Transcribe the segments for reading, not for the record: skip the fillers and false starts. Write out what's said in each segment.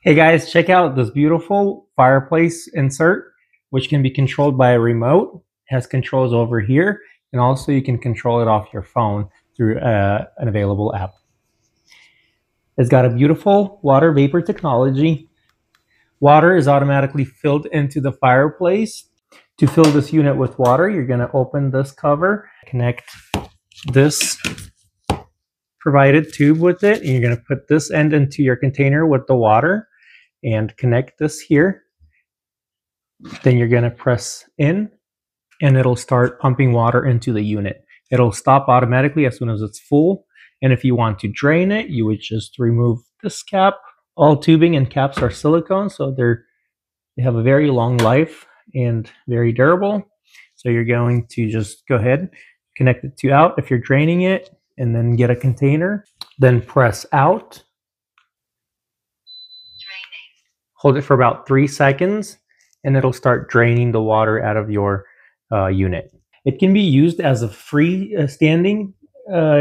Hey guys, check out this beautiful fireplace insert, which can be controlled by a remote. It has controls over here, and also you can control it off your phone through an available app. It's got a beautiful water vapor technology. Water is automatically filled into the fireplace. To fill this unit with water, you're going to open this cover, connect this provided tube with it, and you're going to put this end into your container with the water and connect this here. Then you're going to press in and it'll start pumping water into the unit. It'll stop automatically as soon as it's full. And if you want to drain it, you would just remove this cap. All tubing and caps are silicone, so they have a very long life and very durable. So you're going to just go ahead, connect it to out if you're draining it, and then get a container. Then press out. Hold it for about 3 seconds, and it'll start draining the water out of your unit. It can be used as a freestanding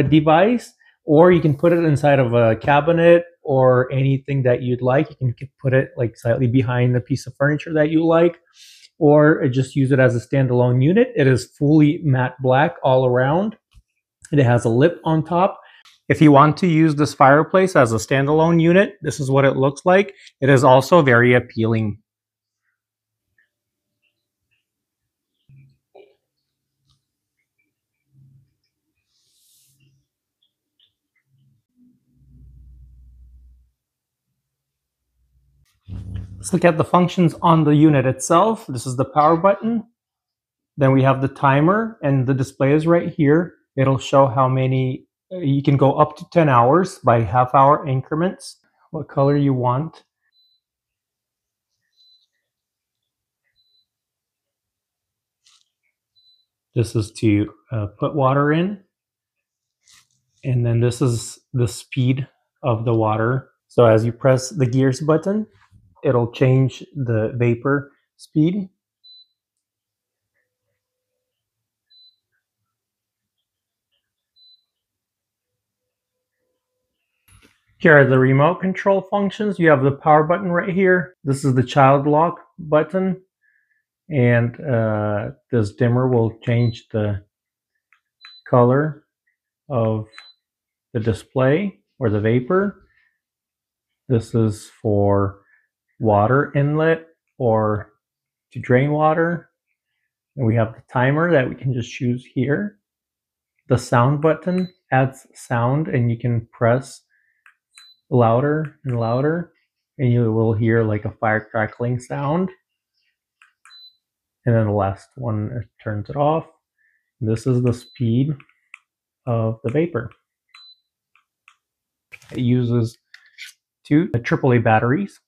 device, or you can put it inside of a cabinet or anything that you'd like. You can put it like slightly behind a piece of furniture that you like, or just use it as a standalone unit. It is fully matte black all around. It has a lip on top. If you want to use this fireplace as a standalone unit, this is what it looks like. It is also very appealing. Let's look at the functions on the unit itself. This is the power button. Then we have the timer, and the display is right here. It'll show how many, you can go up to 10 hours by half-hour increments, what color you want. This is to put water in. And then this is the speed of the water. So as you press the gears button, it'll change the vapor speed. Here are the remote control functions. You have the power button right here. This is the child lock button. And this dimmer will change the color of the display or the vapor. This is for water inlet or to drain water. And we have the timer that we can just choose here. The sound button adds sound, and you can press louder and louder, and you will hear like a fire crackling sound. And then the last one, it turns it off. This is the speed of the vapor. It uses two AAA batteries.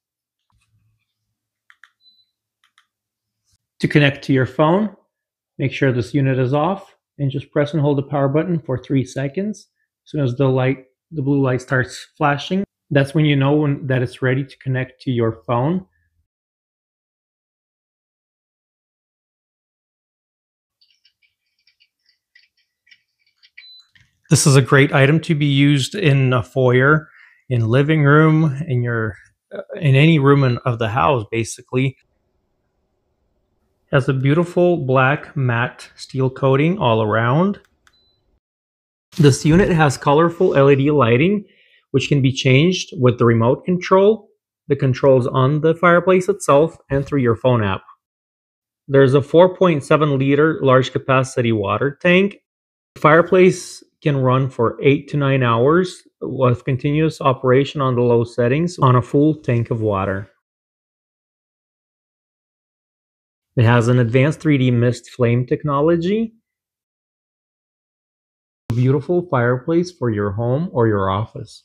To connect to your phone, make sure this unit is off and just press and hold the power button for 3 seconds. As soon as the blue light starts flashing, that's when you know that it's ready to connect to your phone. This is a great item to be used in a foyer, in living room, in any room of the house, basically. It has a beautiful black matte steel coating all around. This unit has colorful LED lighting, which can be changed with the remote control, the controls on the fireplace itself, and through your phone app. There's a 4.7 liter large capacity water tank. The fireplace can run for 8 to 9 hours with continuous operation on the low settings on a full tank of water. It has an advanced 3D mist flame technology. A beautiful fireplace for your home or your office.